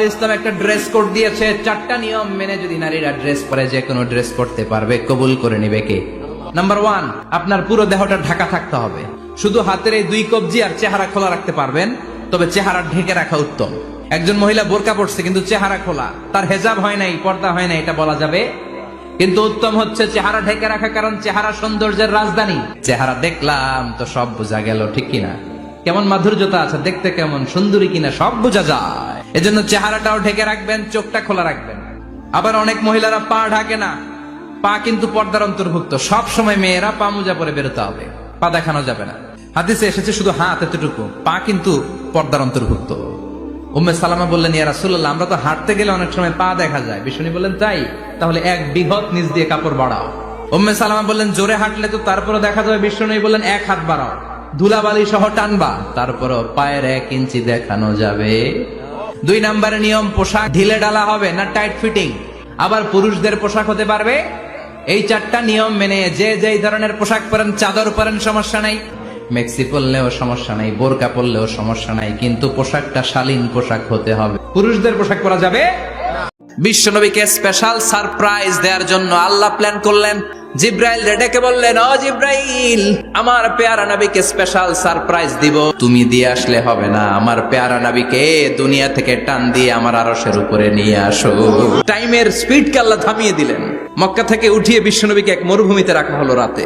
ইসলাম একটা dress code দিয়েছে, 4টা নিয়ম মেনে যদি নারীরা ড্রেস পরে যে কোনো ড্রেস পরতে পারবে, কবুল করে নিবে কে? নাম্বার 1, আপনার পুরো দেহটা ঢাকা থাকতে হবে। শুধু হাতের এই 2 কবজি আর চেহারা খোলা রাখতে পারবেন, তবে চেহারা ঢেকে রাখা উত্তম। একজন মহিলা বোরকা পরছে কিন্তু চেহারা খোলা, তার হেজাব হয় নাই, পর্দা হয় নাই, এটা বলা যাবে, কিন্তু উত্তম হচ্ছে চেহারা ঢেকে রাখা, কারণ চেহারা সৌন্দর্যের রাজধানী। চেহারা দেখলাম তো সব বোঝা গেল, ঠিক কিনা? কেমন মাধুর্যতা আছে, দেখতে কেমন সুন্দরী কিনা সব বোঝা যায়। এজন্য চেহারাটাও ঢেকে রাখবেন, চোখটা খোলা রাখবেন। আবার অনেক মহিলারা পা ঢাকে না, পা কিন্তু পর্দার অন্তর্ভুক্ত। সব সময় মেয়েরা পা মোজা পরে বেরোতে হবে, পা দেখানো যাবে না। হাদিসে এসেছে শুধু হাত এতটুকু, পা কিন্তু পর্দার অন্তর্ভুক্ত। উম্মে সালামা বললেন, ইয়া রাসূলুল্লাহ, আমরা তো হাঁটতে গেলে অনেক সময় পা দেখা যায়। বিষ্ণু বললেন, তাই? তাহলে 1 বিঘত নিচ দিয়ে কাপড় বাড়াও। উম্মে সালামা বললেন, জোরে হাঁটলে তো তারপরে দেখা যাবে। বিষ্ণু বললেন, 1 হাত বাড়াও, ধুলাবালি সহ টানবা, তারপরও পায়ের 1 ইঞ্চি দেখানো যাবে। 2 নম্বরের নিয়ম, পোশাক ঢিলে ডালা হবে না, টাইট ফিটিং। আবার পুরুষদের পোশাক হতে পারবে এই 4টা নিয়ম মেনে। যে যেই ধরনের পোশাক পরেন, চাদর পরেন সমস্যা নাই, মেক্সি পরলেও সমস্যা নাই, বোরকা পরলেও সমস্যা নাই, কিন্তু পোশাকটা শালীন পোশাক হতে হবে। পুরুষদের পোশাক পরা যাবে। বিশ্বনবীকে স্পেশাল সারপ্রাইজ দেওয়ার জন্য আল্লাহ প্ল্যান করলেন। জিব্রাইল ডেকে বললেন, ও জিব্রাইল, আমার পেয়ারা নবীকে স্পেশাল সারপ্রাইজ দিব, তুমি দিয়ে আসলে হবে না, আমার পেয়ারা নবীকে দুনিয়া থেকে টান দিয়ে আমার আরশের উপরে নিয়ে আসো। টাইমের স্পিডকে আল্লাহ থামিয়ে দিলেন। মক্কা থেকে উঠিয়ে বিশ্বনবীকে এক মরুভূমিতে রাখা হলো রাতে।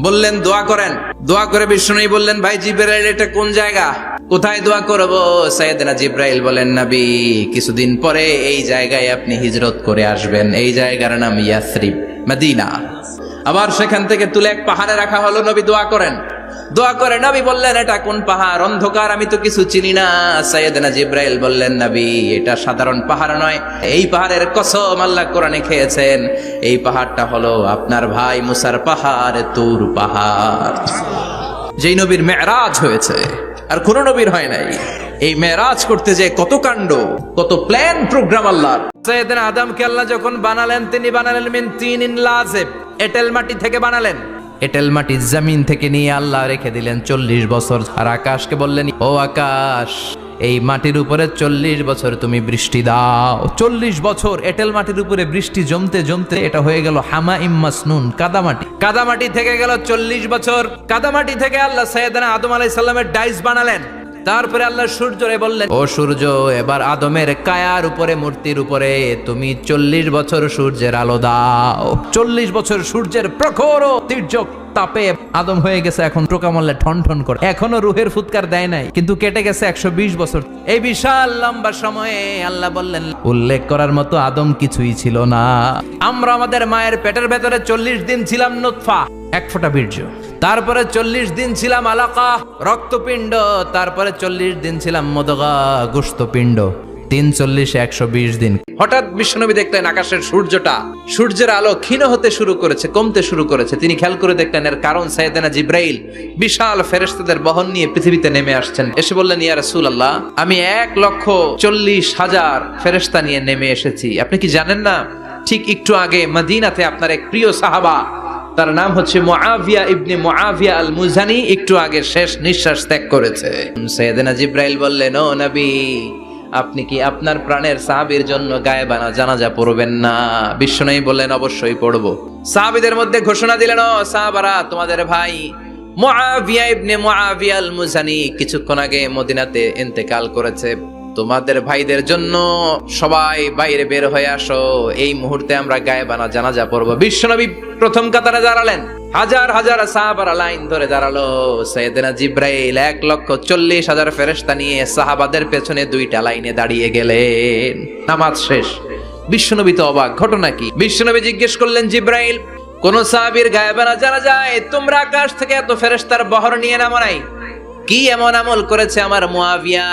বললেন, দোয়া করেন। দোয়া করে বিশ্বনবী বললেন, ভাই জিব্রাইল, এটা কোন জায়গা, কোথায় দোয়া করব? সাইয়েদনা জিব্রাইল বলেন, নবী, কিছুদিন পরে এই জায়গায় আপনি হিজরত করে আসবেন। এই জায়গার নাম ইয়াসরিব, মদিনা। আবার সেখান থেকে তুলে এক পাহাড়ে রাখা হলো। নবী দোয়া করেন। দোয়া করে নবী বললেন, এটা কোন পাহাড়? অন্ধকার, আমি তো কিছু চিনি না। সাইয়েদনা জিব্রাইল বললেন, নবী, এটা সাধারণ পাহাড় নয়, এই পাহাড়ের কসম আল্লাহ কোরআনে খেয়েছেন। এই পাহাড়টা হলো আপনার ভাই মুসার পাহাড়, তুর পাহাড়, যেই নবীর মেরাজ হয়েছে, আর কোন নবীর হয় নাই। এই মেরাজ করতে যে কত কাণ্ড, কত প্ল্যান প্রোগ্রাম আল্লাহর। সাইয়েদনা আদমকে আল্লাহ যখন বানালেন, তিনি বানালেন মিন তিনিন লাযিব, এঁটেল মাটি থেকে বানালেন। এঁটেল মাটি জমিন থেকে নিয়ে আল্লাহ রেখে দিলেন 40 বছর। আর আকাশকে বললেন, ও আকাশ, এই মাটির উপরে 40 বছর তুমি বৃষ্টি দাও। 40 বছর এঁটেল মাটির উপরে বৃষ্টি জমতে জমতে এটা হয়ে গেল হামাইম মাসনুন, কাদামাটি। কাদামাটি থেকে গেল 40 বছর। কাদামাটি থেকে আল্লাহ সাইয়েদনা আদম আলাইহিস সালামের ডাইস বানালেন। তারপরে আল্লাহ সূর্যরে বললেন, ও সূর্য, এবার আদমের কায়ার উপরে, মূর্তির উপরে তুমি 40 বছর সূর্যের আলো দাও। 40 বছর সূর্যের প্রখর তীর্যক তাপে আদম হয়ে গেছে এখন টোকামল্লে ঠন ঠন করে। এখনো রুহের ফুৎকার দেয় নাই, কিন্তু কেটে গেছে 120 বছর। এই বিশাল লম্বা সময়ে আল্লাহ বললেন, উল্লেখ করার মতো আদম কিছুই ছিল না। আমরা আমাদের মায়ের পেটের ভেতরে 40 দিন ছিলাম নুতফা, 1 ফোঁটা বীর্য। তারপরে 40 দিন ছিলাম আলাকা, রক্তপিণ্ড। তারপরে 40 দিন ছিলাম মুদগা, গোশতপিণ্ড। 3 40 120 দিন। হঠাৎ বিশ্বনবী দেখলেন আকাশের সূর্যের আলো ক্ষীণ হতে শুরু করেছে, কমতে শুরু করেছে। তিনি খেয়াল করে দেখলেন এর কারণ সাইয়েদনা জিব্রাইল বিশাল ফেরেশতাদের বহন নিয়ে পৃথিবীতে নেমে আসছেন। এসে বললেন, ইয়া রাসূলুল্লাহ, আমি 1,40,000 ফেরেশতা নিয়ে নেমে এসেছি। আপনি কি জানেন না, ঠিক একটু আগে মদিনাতে আপনার এক প্রিয় সাহাবা, তার নাম হচ্ছে মুআবিয়া ইবনে মুআবিয়া আল মুজানি, একটু আগে শেষ নিঃশ্বাস ত্যাগ করেছে। সাইয়েদনা জিব্রাইল বললেন, ও নবী, আপনি কি আপনার প্রাণের সাহাবীর জন্য গায়েবানা জানাজা পড়বেন না? বিশ্বনবী বললেন, অবশ্যই পড়ব। সাহাবীদের মধ্যে ঘোষণা দিলেন, ও সাহাবারা, তোমাদের ভাই মুআবিয়া ইবনে মুআবিয়া আল মুজানি কিছুক্ষণ আগে মদিনাতে ইন্তেকাল করেছে। তোমাদের ভাইদের জন্য সবাই বাইরে বের হয়ে আসো, এই মুহূর্তে আমরা গায়েবানা জানাজা পড়ব। বিশ্বনবী প্রথম কাতারে দাঁড়ালেন। হাজার হাজার সাহাবারা লাইন ধরে দাঁড়ালো। সাইয়েদনা জিব্রাইল 1,40,000 ফেরেশতা নিয়ে সাহাবাদের পেছনে 2টা লাইনে দাঁড়িয়ে গেলেন। নামাজ শেষ। বিশ্বনবী তো অবাক, ঘটনা কি? বিশ্বনবী জিজ্ঞেস করলেন, জিব্রাইল, কোন সাহাবীর গায়েবানা জানা যায়? তোমরা আকাশ থেকে এত ফেরেশতার বহর নিয়ে নামো নাই? কি এমন আমল করেছে আমার মুআবিয়া,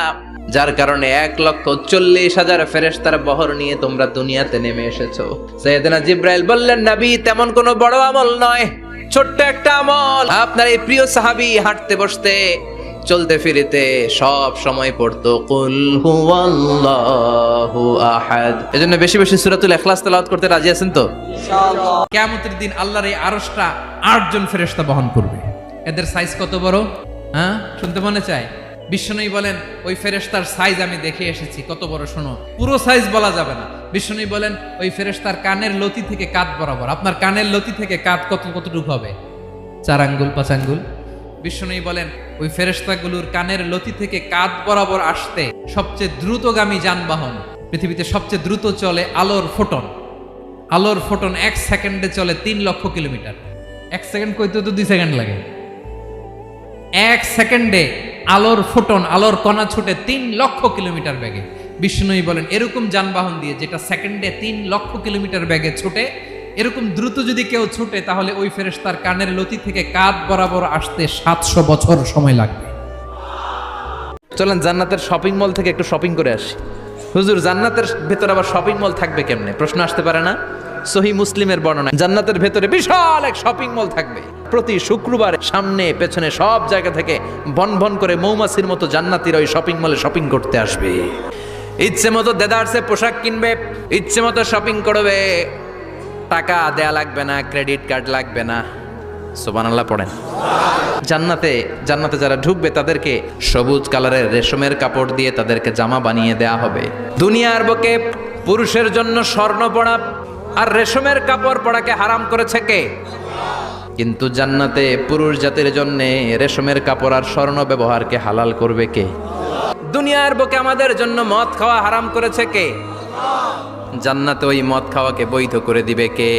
যার কারণে 1,40,000 ফেরেশতার বহর নিয়ে তোমরা দুনিয়াতে নেমে এসেছো? সাইয়েদনা জিব্রাইল বললেন, নবী, তেমন কোনো বড় আমল নয়, ছোট্ট একটা আমল। আপনার এই প্রিয় সাহাবী হাঁটতে বসতে চলতে ফিরিতে সব সময় পড়তো কুল হুয়াল্লাহু আহাদ। এজন্য বেশি বেশি সূরাতুল ইখলাস তেলাওয়াত করতে রাজি আছেন তো? ইনশাআল্লাহ। কিয়ামতের দিন আল্লাহর এই আরশটা 8 জন ফেরেশতা বহন করবে। এদের সাইজ কত বড়, হ্যাঁ, শুনতে মনে চায়? বিষ্ণুই বলেন ওই ফেরেশতার সাইজ আমি দেখে এসেছি কত বড়, শোনো পুরো সাইজ বলা যাবে না। বিষ্ণুই বলেন ওই ফেরেশতার কানের লতি থেকে কাঁধ বরাবর, আপনার কানের লতি থেকে কাঁধ কতটুকু হবে? 4 আঙ্গুল 5 আঙ্গুল। বিষ্ণুই বলেন ওই ফেরেশতাগুলোর কানের লতি থেকে কাঁধ বরাবর আসতে সবচেয়ে দ্রুতগামী যানবাহন, পৃথিবীতে সবচেয়ে দ্রুত চলে আলোর ফোটন। আলোর ফোটন 1 সেকেন্ডে চলে 3 লক্ষ কিলোমিটার। 1 সেকেন্ড কইতে তো 2 সেকেন্ড লাগে। 1 সেকেন্ডে আলোর ফোটন, আলোর কণা ছুটে 3 লক্ষ কিলোমিটার বেগে। বিষ্ণুই বলেন এরকম যানবাহন দিয়ে যেটা সেকেন্ডে 3 লক্ষ কিলোমিটার বেগে ছুটে, এরকম দ্রুত যদি কেউ ছুটে তাহলে ওই ফেরেশতার কানের লতি থেকে কাঁধ বরাবর আসতে 700 বছর সময় লাগবে। চলেন জান্নাতের শপিং মল থেকে একটু শপিং করে আসি। হুজুর জান্নাতের ভেতরে আবার শপিং মল থাকবে কেমনে? প্রশ্ন আসতে পারে না? সহি মুসলিমের বর্ণনা, জান্নাতের ভেতরে বিশাল এক শপিং মল থাকবে। প্রতি শুক্রবার সামনে পেছনে সব জায়গা থেকে বন বন করে মৌমাছির মতো জান্নাতীরা ওই শপিং মলে শপিং করতে আসবে। ইচ্ছে মতো দেদারসে পোশাক কিনবে, ইচ্ছে মতো শপিং করবে, টাকা দেয়া লাগবে না, ক্রেডিট কার্ড লাগবে না। সুবহানাল্লাহ পড়েন। জান্নাতে যারা ঢুকবে তাদেরকে সবুজ কালারের রেশমের কাপড় দিয়ে তাদেরকে জামা বানিয়ে দেয়া হবে। দুনিয়ার বুকে পুরুষের জন্য স্বর্ণ পরা আর রেশমের কাপড় পরাকে হারাম করেছে কে? কিন্তু জান্নাতে পুরুষ জাতির জন্য রেশমের কাপড় আর স্বর্ণ ব্যবহারকে হালাল করবে কে? দুনিয়ার বুকে আমাদের জন্য মদ খাওয়া হারাম করেছে কে? জান্নাতে ওই মদ খাওয়াকে বৈধ করে দিবে কে?